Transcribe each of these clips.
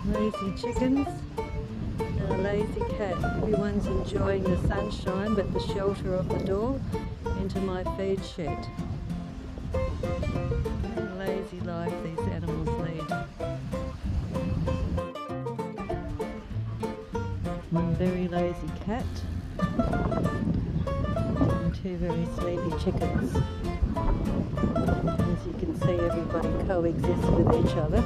Lazy chickens and a lazy cat. Everyone's enjoying the sunshine but the shelter of the door into my feed shed. What a lazy life these animals lead. One very lazy cat and two very sleepy chickens. As you can see, everybody coexists with each other.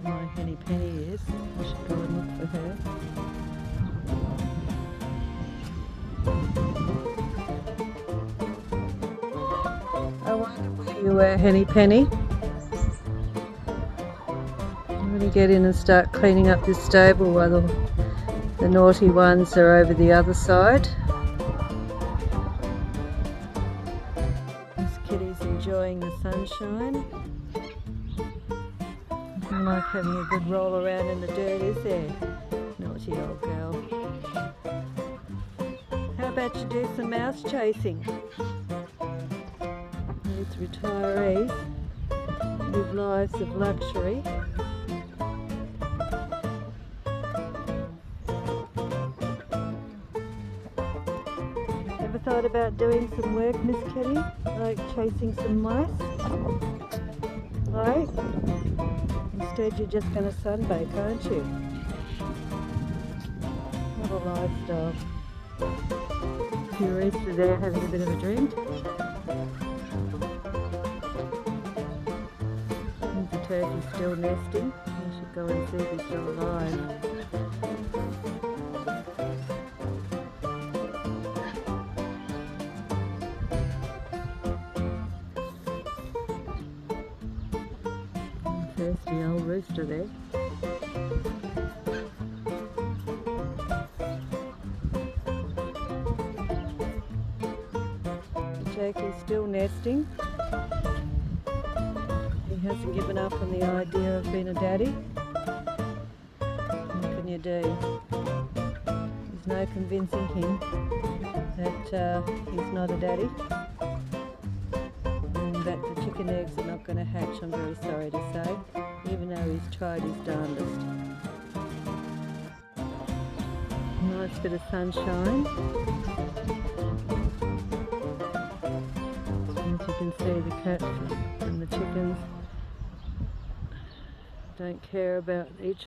My Henny Penny is. I should go and look for her. I wonder where you were, Henny Penny. I'm going to get in and start cleaning up this stable while the naughty ones are over the other side. This kitty's enjoying the sunshine. Nothing like having a good roll around in the dirt, is there? Naughty old girl. How about you do some mouse chasing? These retirees live lives of luxury. Ever thought about doing some work, Miss Kitty? Like chasing some mice? Right? Instead you're just going to sunbake, aren't you? What a lifestyle. Your rooster there having a bit of a drink. The turkey's still nesting. I should go and see if he's still alive. Thirsty old rooster there. The turkey's still nesting. He hasn't given up on the idea of being a daddy. What can you do? There's no convincing him that he's not a daddy. That the chicken eggs are not going to hatch, I'm very sorry to say, even though he's tried his darndest. Nice bit of sunshine. As you can see, the cat and the chickens don't care about each